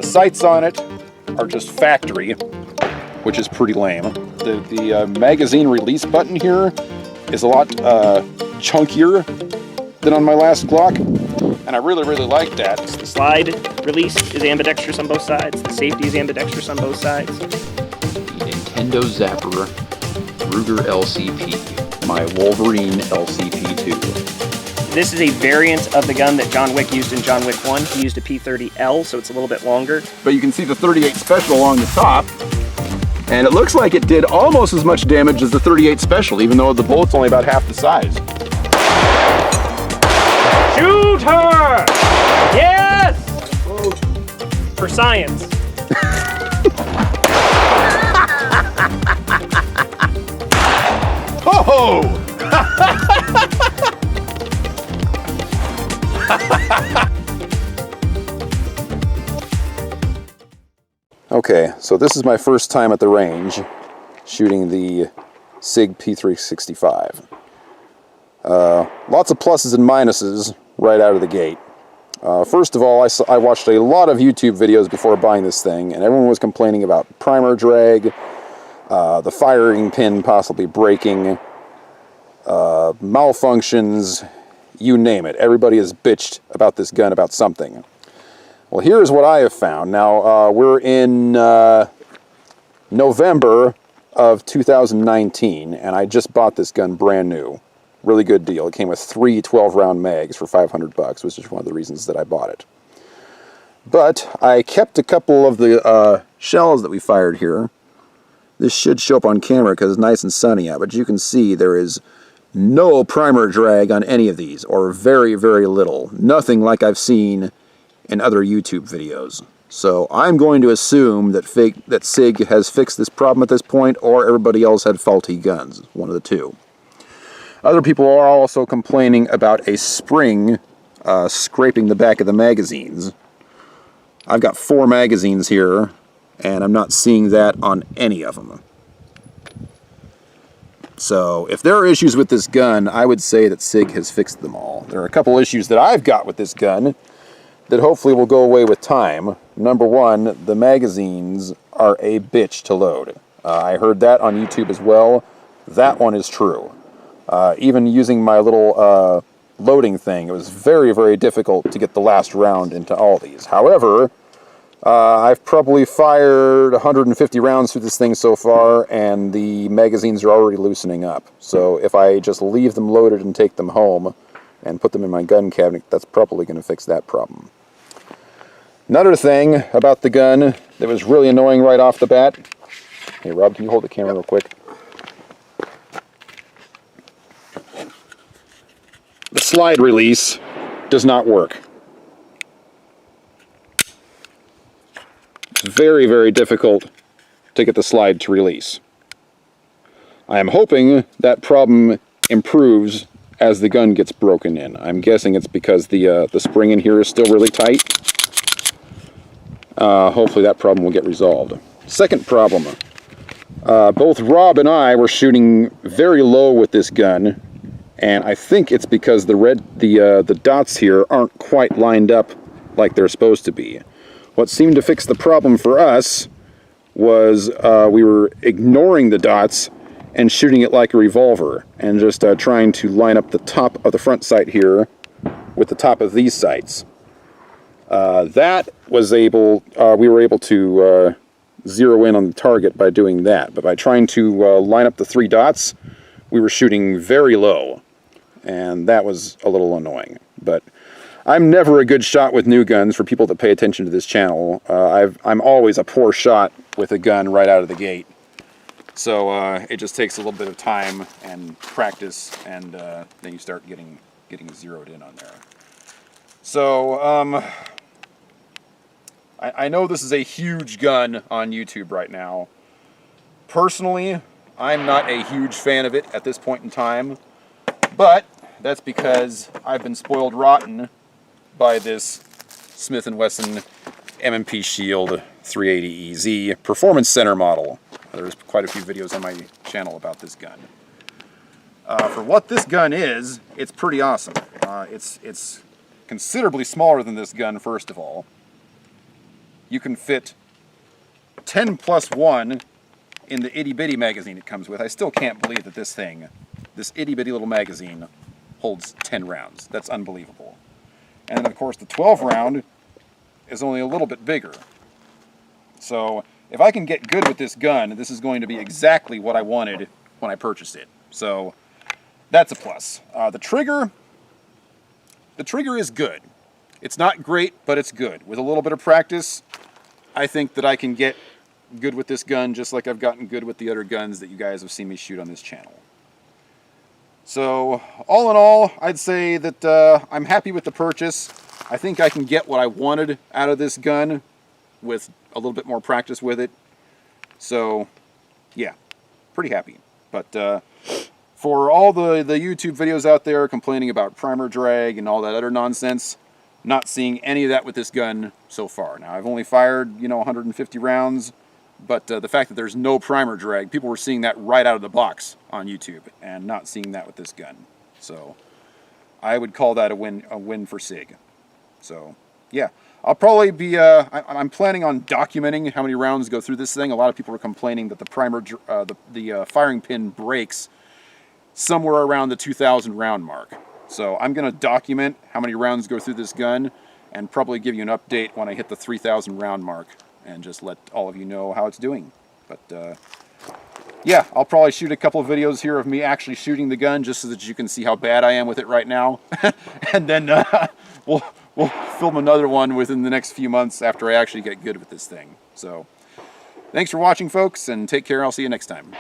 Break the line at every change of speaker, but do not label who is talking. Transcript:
The sights on it are just factory, which is pretty lame. The magazine release button here is a lot chunkier than on my last Glock, and I really like that.
The slide release is ambidextrous on both sides. The safety is ambidextrous on both sides.
The Nintendo Zapper Ruger LCP, my Wolverine LCP2.
This is a variant of the gun that John Wick used in John Wick 1. He used a P30L, so it's a little bit longer.
But you can see the 38 Special along the top, and it looks like it did almost as much damage as the 38 Special, even though the bullet's only about half the size.
Shoot her! Yes! For science.
Oh! Okay, so this is my first time at the range shooting the Sig P365. Lots of pluses and minuses right out of the gate. First of all, I watched a lot of YouTube videos before buying this thing, and everyone was complaining about primer drag, the firing pin possibly breaking, malfunctions, you name it. Everybody has bitched about this gun, about something. Well, here's what I have found. Now, we're in November of 2019, and I just bought this gun brand new. Really good deal. It came with 3 12-round mags for $500, which is one of the reasons that I bought it. But I kept a couple of the shells that we fired here. This should show up on camera because it's nice and sunny out, but you can see there is no primer drag on any of these, or very little. Nothing like I've seen in other YouTube videos. So I'm going to assume that Sig has fixed this problem at this point, or everybody else had faulty guns. One of the two. Other people are also complaining about a spring scraping the back of the magazines. I've got 4 magazines here, and I'm not seeing that on any of them. So if there are issues with this gun, I would say that Sig has fixed them all. There are a couple issues that I've got with this gun that hopefully will go away with time. Number one, the magazines are a bitch to load. I heard that on YouTube as well. That one is true. Even using my little loading thing, it was very difficult to get the last round into all these. However, I've probably fired 150 rounds through this thing so far, and the magazines are already loosening up. So if I just leave them loaded and take them home and put them in my gun cabinet, that's probably going to fix that problem. Another thing about the gun that was really annoying right off the bat. Hey Rob, can you hold the camera real quick? The slide release does not work. It's very difficult to get the slide to release. I am hoping that problem improves as the gun gets broken in. I'm guessing it's because the spring in here is still really tight. Hopefully that problem will get resolved. Second problem. Both Rob and I were shooting very low with this gun, and I think it's because the dots here aren't quite lined up like they're supposed to be. What seemed to fix the problem for us was we were ignoring the dots and shooting it like a revolver, and just trying to line up the top of the front sight here with the top of these sights. We were able to zero in on the target by doing that, but by trying to line up the 3 dots, we were shooting very low, and that was a little annoying. But I'm never a good shot with new guns for people that pay attention to this channel. I'm always a poor shot with a gun right out of the gate. So it just takes a little bit of time and practice, and then you start getting zeroed in on there. So I know this is a huge gun on YouTube right now. Personally, I'm not a huge fan of it at this point in time, but that's because I've been spoiled rotten by this Smith & Wesson M&P Shield 380EZ Performance Center model. There's quite a few videos on my channel about this gun. For what this gun is, it's pretty awesome. It's considerably smaller than this gun, first of all. you can fit 10 plus 1 in the itty-bitty magazine it comes with. I still can't believe that this thing, this itty-bitty little magazine, holds 10 rounds. That's unbelievable. And then, of course, the 12 round is only a little bit bigger. So if I can get good with this gun, this is going to be exactly what I wanted when I purchased it. So that's a plus. The trigger is good. It's not great, but it's good. With a little bit of practice, I think that I can get good with this gun just like I've gotten good with the other guns that you guys have seen me shoot on this channel. So all in all, I'd say that I'm happy with the purchase. I think I can get what I wanted out of this gun with a little bit more practice with it. So yeah, pretty happy. But for all the YouTube videos out there complaining about primer drag and all that other nonsense, not seeing any of that with this gun so far. Now, I've only fired, 150 rounds, but the fact that there's no primer drag, people were seeing that right out of the box on YouTube and not seeing that with this gun. So I would call that a win for Sig. So yeah, I'll probably be, I'm planning on documenting how many rounds go through this thing. A lot of people are complaining that the primer, the firing pin breaks somewhere around the 2,000 round mark. So I'm going to document how many rounds go through this gun and probably give you an update when I hit the 3,000 round mark and just let all of you know how it's doing. But yeah, I'll probably shoot a couple of videos here of me actually shooting the gun just so that you can see how bad I am with it right now. And then we'll film another one within the next few months after I actually get good with this thing. So thanks for watching, folks, and take care. I'll see you next time.